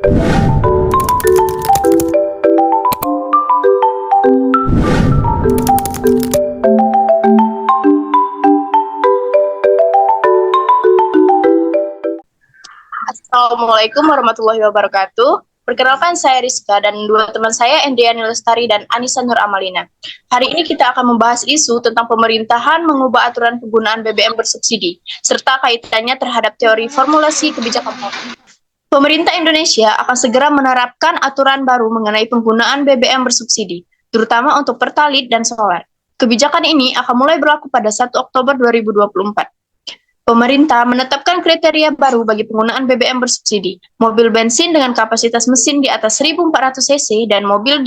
Assalamualaikum warahmatullahi wabarakatuh. Perkenalkan, saya Rizka dan dua teman saya, Endriani Lestari dan Anissa Nur Amalina. Hari ini kita akan membahas isu tentang pemerintahan mengubah aturan penggunaan BBM bersubsidi, serta kaitannya terhadap teori formulasi kebijakan publik. Pemerintah Indonesia akan segera menerapkan aturan baru mengenai penggunaan BBM bersubsidi, terutama untuk Pertalite dan solar. Kebijakan ini akan mulai berlaku pada 1 Oktober 2024. Pemerintah menetapkan kriteria baru bagi penggunaan BBM bersubsidi. Mobil bensin dengan kapasitas mesin di atas 1.400 cc dan mobil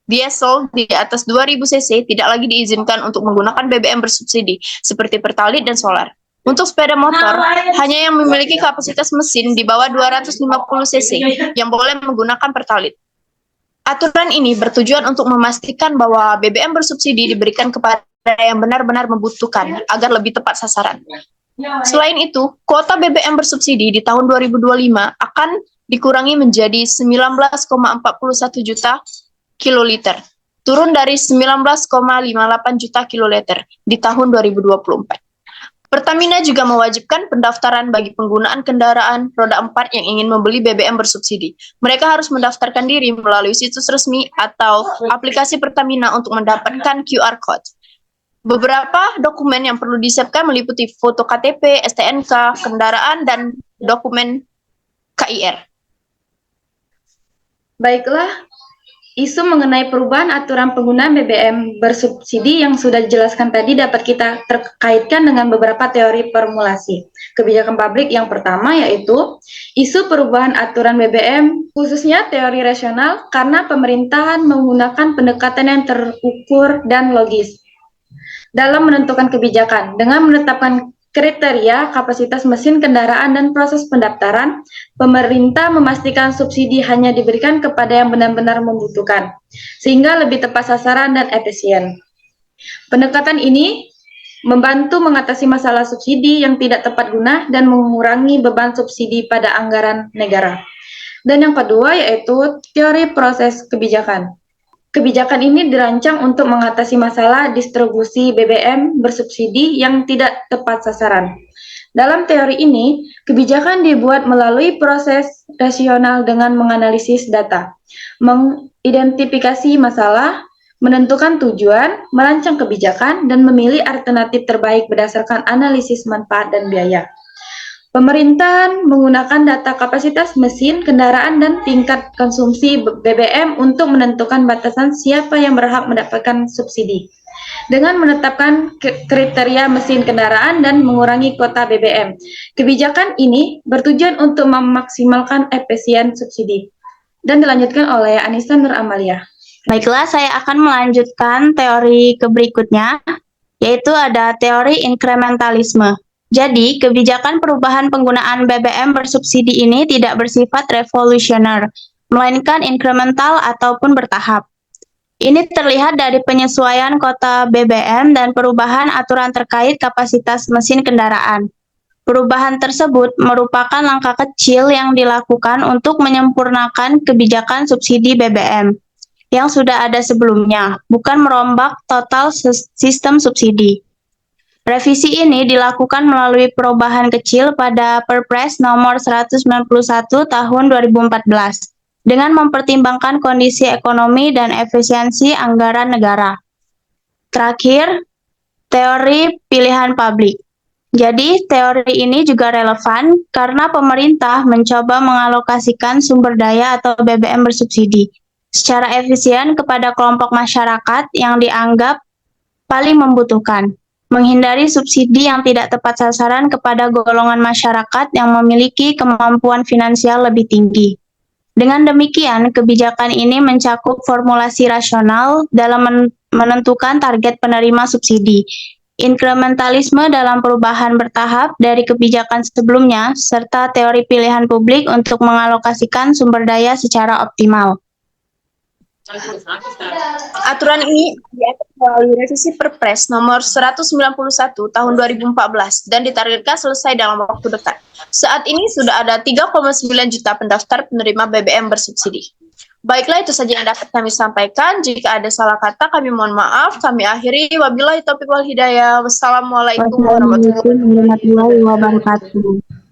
diesel di atas 2.000 cc tidak lagi diizinkan untuk menggunakan BBM bersubsidi, seperti Pertalite dan solar. Untuk sepeda motor, hanya yang memiliki kapasitas mesin di bawah 250 cc yang boleh menggunakan Pertalite. Aturan ini bertujuan untuk memastikan bahwa BBM bersubsidi diberikan kepada yang benar-benar membutuhkan agar lebih tepat sasaran. Selain itu, kuota BBM bersubsidi di tahun 2025 akan dikurangi menjadi 19,41 juta kiloliter, turun dari 19,58 juta kiloliter di tahun 2024. Pertamina juga mewajibkan pendaftaran bagi penggunaan kendaraan roda 4 yang ingin membeli BBM bersubsidi. Mereka harus mendaftarkan diri melalui situs resmi atau aplikasi Pertamina untuk mendapatkan QR Code. Beberapa dokumen yang perlu disiapkan meliputi foto KTP, STNK, kendaraan, dan dokumen KIR. Baiklah, isu mengenai perubahan aturan penggunaan BBM bersubsidi yang sudah dijelaskan tadi dapat kita terkaitkan dengan beberapa teori formulasi kebijakan publik. Yang pertama yaitu isu perubahan aturan BBM, khususnya teori rasional, karena pemerintahan menggunakan pendekatan yang terukur dan logis dalam menentukan kebijakan. Dengan menetapkan kriteria, kapasitas mesin kendaraan, dan proses pendaftaran, pemerintah memastikan subsidi hanya diberikan kepada yang benar-benar membutuhkan, sehingga lebih tepat sasaran dan efisien. Pendekatan ini membantu mengatasi masalah subsidi yang tidak tepat guna dan mengurangi beban subsidi pada anggaran negara. Dan yang kedua yaitu teori proses kebijakan. Kebijakan ini dirancang untuk mengatasi masalah distribusi BBM bersubsidi yang tidak tepat sasaran. Dalam teori ini, kebijakan dibuat melalui proses rasional dengan menganalisis data, mengidentifikasi masalah, menentukan tujuan, merancang kebijakan, dan memilih alternatif terbaik berdasarkan analisis manfaat dan biaya. Pemerintahan menggunakan data kapasitas mesin, kendaraan, dan tingkat konsumsi BBM untuk menentukan batasan siapa yang berhak mendapatkan subsidi. Dengan menetapkan kriteria mesin kendaraan dan mengurangi kuota BBM, kebijakan ini bertujuan untuk memaksimalkan efisien subsidi. Dan dilanjutkan oleh Anissa Nur Amalia. Baiklah, saya akan melanjutkan teori berikutnya, yaitu ada teori inkrementalisme. Jadi, kebijakan perubahan penggunaan BBM bersubsidi ini tidak bersifat revolusioner, melainkan inkremental ataupun bertahap. Ini terlihat dari penyesuaian kuota BBM dan perubahan aturan terkait kapasitas mesin kendaraan. Perubahan tersebut merupakan langkah kecil yang dilakukan untuk menyempurnakan kebijakan subsidi BBM yang sudah ada sebelumnya, bukan merombak total sistem subsidi. Revisi ini dilakukan melalui perubahan kecil pada Perpres nomor 191 tahun 2014 dengan mempertimbangkan kondisi ekonomi dan efisiensi anggaran negara. Terakhir, teori pilihan publik. Jadi, teori ini juga relevan karena pemerintah mencoba mengalokasikan sumber daya atau BBM bersubsidi secara efisien kepada kelompok masyarakat yang dianggap paling membutuhkan, menghindari subsidi yang tidak tepat sasaran kepada golongan masyarakat yang memiliki kemampuan finansial lebih tinggi. Dengan demikian, kebijakan ini mencakup formulasi rasional dalam menentukan target penerima subsidi, inkrementalisme dalam perubahan bertahap dari kebijakan sebelumnya, serta teori pilihan publik untuk mengalokasikan sumber daya secara optimal. Aturan ini diatur melalui revisi Perpres nomor 191 tahun 2014 dan ditargetkan selesai dalam waktu dekat. Saat ini sudah ada 3,9 juta pendaftar penerima BBM bersubsidi. Baiklah, itu saja yang dapat kami sampaikan. Jika ada salah kata, kami mohon maaf. Kami akhiri. Wabillahi taufiq wal hidayah. Wassalamualaikum warahmatullahi wabarakatuh. Wassalamualaikum warahmatullahi wabarakatuh.